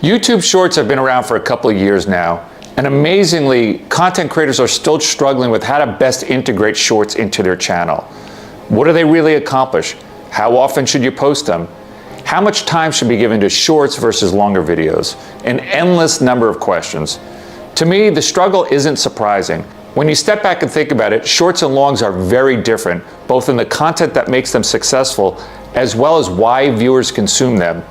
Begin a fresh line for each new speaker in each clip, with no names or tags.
YouTube Shorts have been around for a couple of years now, and amazingly, content creators are still struggling with how to best integrate Shorts into their channel. What do they really accomplish? How often should you post them? How much time should be given to Shorts versus longer videos? An endless number of questions. To me, the struggle isn't surprising. When you step back and think about it, Shorts and longs are very different, both in the content that makes them successful, as well as why viewers consume them.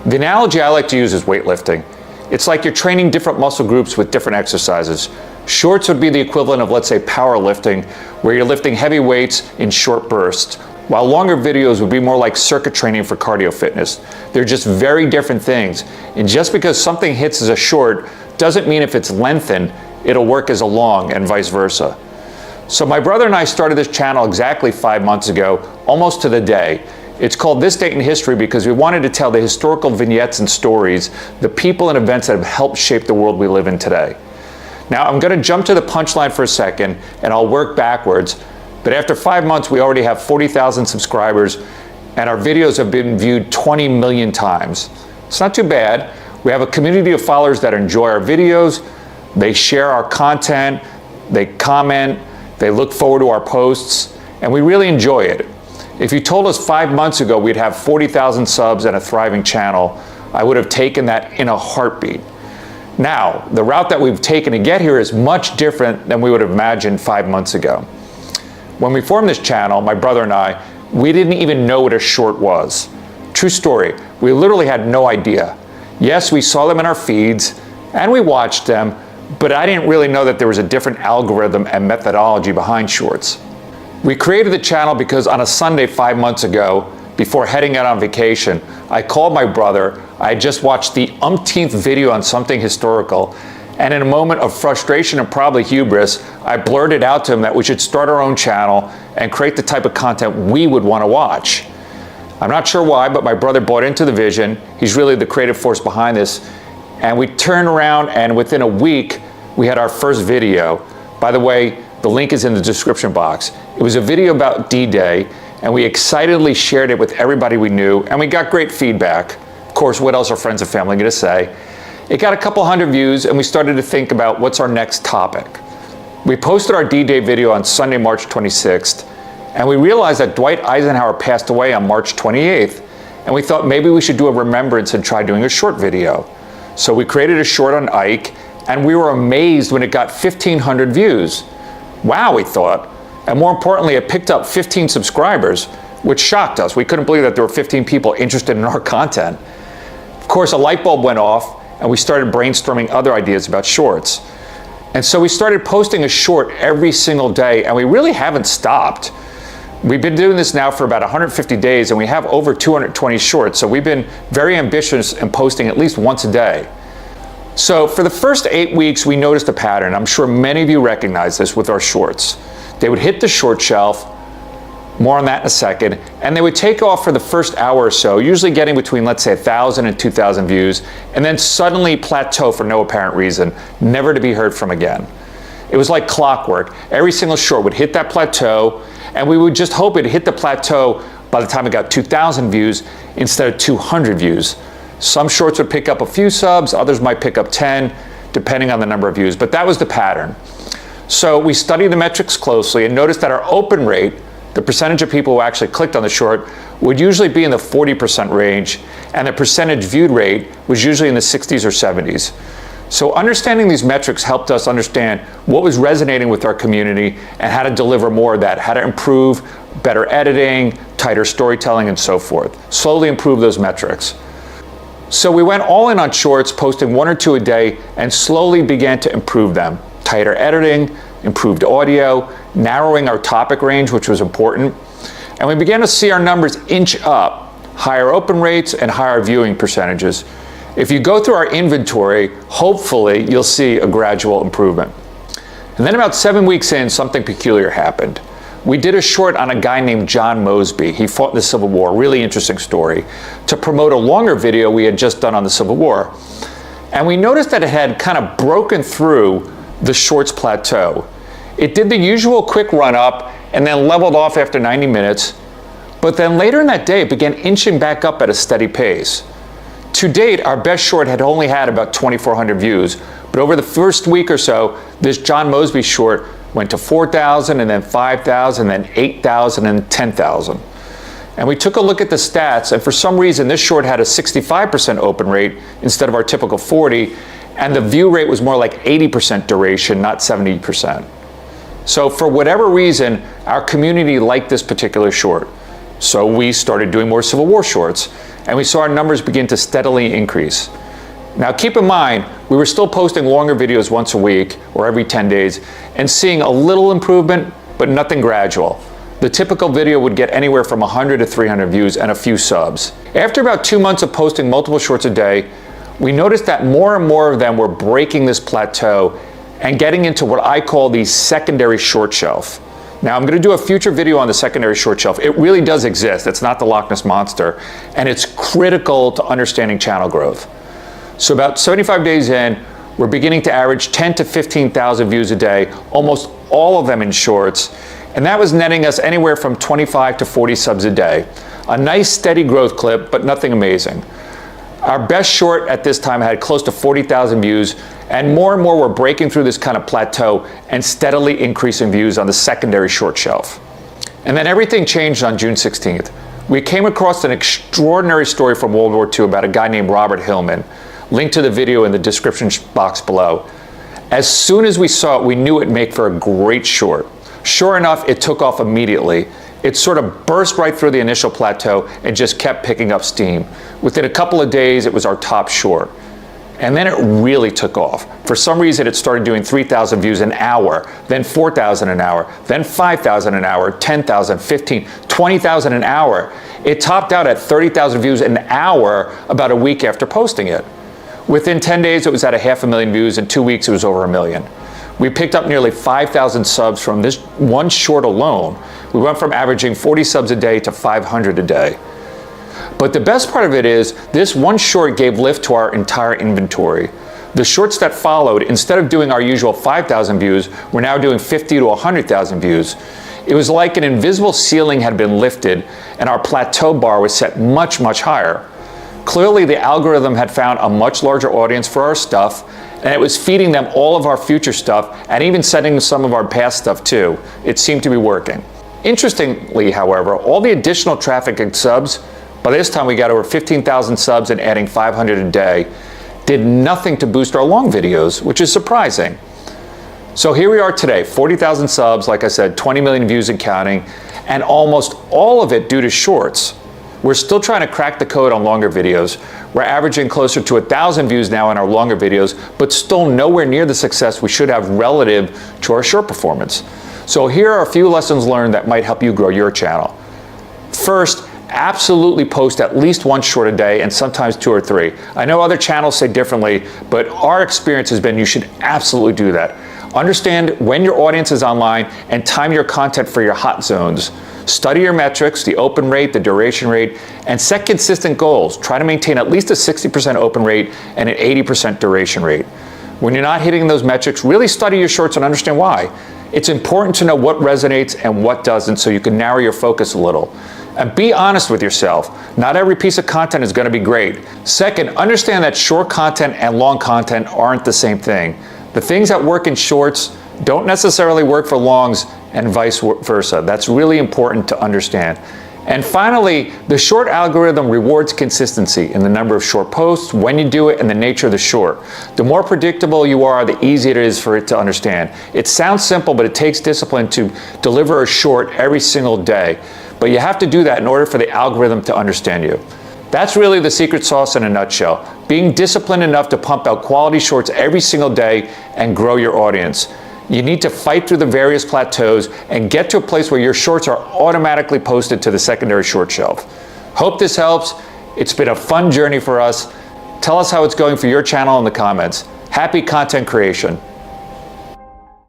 The analogy I like to use is weightlifting. It's like you're training different muscle groups with different exercises. Shorts would be the equivalent of, let's say, powerlifting, where you're lifting heavy weights in short bursts, while longer videos would be more like circuit training for cardio fitness. They're just very different things. And just because something hits as a short doesn't mean if it's lengthened, it'll work as a long, and vice versa. So my brother and I started this channel exactly 5 months ago, almost to the day. It's called This Date in History because we wanted to tell the historical vignettes and stories, the people and events that have helped shape the world we live in today. Now I'm going to jump to the punchline for a second and I'll work backwards, but after 5 months we already have 40,000 subscribers and our videos have been viewed 20 million times. It's not too bad. We have a community of followers that enjoy our videos, they share our content, they comment, they look forward to our posts, and we really enjoy it. If you told us 5 months ago we'd have 40,000 subs and a thriving channel, I would have taken that in a heartbeat. Now, the route that we've taken to get here is much different than we would have imagined 5 months ago. When we formed this channel, my brother and I, we didn't even know what a short was. True story, we literally had no idea. Yes, we saw them in our feeds and we watched them, but I didn't really know that there was a different algorithm and methodology behind Shorts. We created the channel because on a Sunday 5 months ago, before heading out on vacation, I called my brother. I had just watched the umpteenth video on something historical, and in a moment of frustration and probably hubris, I blurted out to him that we should start our own channel and create the type of content we would want to watch. I'm not sure why, but my brother bought into the vision. He's really the creative force behind this. And we turned around and within a week, we had our first video. By the way, the link is in the description box. It was a video about D-Day, and we excitedly shared it with everybody we knew, and we got great feedback. Of course, what else are friends and family gonna say? It got a couple hundred views, and we started to think about what's our next topic. We posted our D-Day video on Sunday, March 26th, and we realized that Dwight Eisenhower passed away on March 28th, and we thought maybe we should do a remembrance and try doing a short video. So we created a short on Ike, and we were amazed when it got 1,500 views. Wow, we thought. And more importantly, it picked up 15 subscribers, which shocked us. We couldn't believe that there were 15 people interested in our content. Of course, a light bulb went off, and we started brainstorming other ideas about shorts. And so we started posting a short every single day, and we really haven't stopped. We've been doing this now for about 150 days, and we have over 220 shorts, so we've been very ambitious in posting at least once a day. So for the first 8 weeks, we noticed a pattern. I'm sure many of you recognize this with our shorts. They would hit the short shelf, more on that in a second, and they would take off for the first hour or so, usually getting between, let's say, 1,000 and 2,000 views, and then suddenly plateau for no apparent reason, never to be heard from again. It was like clockwork. Every single short would hit that plateau, and we would just hope it hit the plateau by the time it got 2,000 views instead of 200 views. Some shorts would pick up a few subs, others might pick up 10, depending on the number of views, but that was the pattern. So we studied the metrics closely and noticed that our open rate, the percentage of people who actually clicked on the short, would usually be in the 40% range, and the percentage viewed rate was usually in the 60s or 70s. So understanding these metrics helped us understand what was resonating with our community and how to deliver more of that, how to improve better editing, tighter storytelling, and so forth. Slowly improve those metrics. So we went all in on shorts, posting 1 or 2 a day, and slowly began to improve them. Tighter editing, improved audio, narrowing our topic range, which was important. And we began to see our numbers inch up, higher open rates and higher viewing percentages. If you go through our inventory, hopefully you'll see a gradual improvement. And then about 7 weeks in, something peculiar happened. We did a short on a guy named John Mosby. He fought in the Civil War, really interesting story, to promote a longer video we had just done on the Civil War. And we noticed that it had kind of broken through the shorts plateau. It did the usual quick run up and then leveled off after 90 minutes, but then later in that day it began inching back up at a steady pace. To date, our best short had only had about 2,400 views, but over the first week or so, this John Mosby short went to 4,000 and then 5,000, then 8,000 and 10,000. And we took a look at the stats, and for some reason this short had a 65% open rate instead of our typical 40, and the view rate was more like 80% duration, not 70%. So for whatever reason, our community liked this particular short. So we started doing more Civil War shorts, and we saw our numbers begin to steadily increase. Now keep in mind, we were still posting longer videos once a week or every 10 days and seeing a little improvement, but nothing gradual. The typical video would get anywhere from 100 to 300 views and a few subs. After about 2 months of posting multiple shorts a day, we noticed that more and more of them were breaking this plateau and getting into what I call the secondary short shelf. Now I'm going to do a future video on the secondary short shelf. It really does exist. It's not the Loch Ness Monster, and it's critical to understanding channel growth. So about 75 days in, we're beginning to average 10 to 15,000 views a day, almost all of them in shorts, and that was netting us anywhere from 25 to 40 subs a day. A nice steady growth clip, but nothing amazing. Our best short at this time had close to 40,000 views, and more were breaking through this kind of plateau and steadily increasing views on the secondary short shelf. And then everything changed on June 16th. We came across an extraordinary story from World War II about a guy named Robert Hillman. Link to the video in the description box below. As soon as we saw it, we knew it'd make for a great short. Sure enough, it took off immediately. It sort of burst right through the initial plateau and just kept picking up steam. Within a couple of days, it was our top short. And then it really took off. For some reason, it started doing 3,000 views an hour, then 4,000 an hour, then 5,000 an hour, 10,000, 15, 20,000 an hour. It topped out at 30,000 views an hour about a week after posting it. Within 10 days, it was at 500,000 views. In 2 weeks, it was over 1 million. We picked up nearly 5,000 subs from this one short alone. We went from averaging 40 subs a day to 500 a day. But the best part of it is, this one short gave lift to our entire inventory. The shorts that followed, instead of doing our usual 5,000 views, were now doing 50 to 100,000 views. It was like an invisible ceiling had been lifted, and our plateau bar was set much higher. Clearly, the algorithm had found a much larger audience for our stuff, and it was feeding them all of our future stuff and even sending some of our past stuff too. It seemed to be working. Interestingly, however, all the additional traffic and subs, by this time we got over 15,000 subs and adding 500 a day, did nothing to boost our long videos, which is surprising. So here we are today, 40,000 subs, like I said, 20 million views and counting, and almost all of it due to shorts. We're still trying to crack the code on longer videos. We're averaging closer to 1,000 views now on our longer videos, but still nowhere near the success we should have relative to our short performance. So here are a few lessons learned that might help you grow your channel. First, absolutely post at least one short a day and sometimes 2 or 3. I know other channels say differently, but our experience has been you should absolutely do that. Understand when your audience is online and time your content for your hot zones. Study your metrics, the open rate, the duration rate, and set consistent goals. Try to maintain at least a 60% open rate and an 80% duration rate. When you're not hitting those metrics, really study your shorts and understand why. It's important to know what resonates and what doesn't so you can narrow your focus a little. And be honest with yourself. Not every piece of content is going to be great. Second, understand that short content and long content aren't the same thing. The things that work in shorts don't necessarily work for longs and vice versa. That's really important to understand. And finally, the short algorithm rewards consistency in the number of short posts, when you do it, and the nature of the short. The more predictable you are, the easier it is for it to understand. It sounds simple, but it takes discipline to deliver a short every single day. But you have to do that in order for the algorithm to understand you. That's really the secret sauce in a nutshell. Being disciplined enough to pump out quality shorts every single day and grow your audience. You need to fight through the various plateaus and get to a place where your shorts are automatically posted to the secondary short shelf. Hope this helps. It's been a fun journey for us. Tell us how it's going for your channel in the comments. Happy content creation.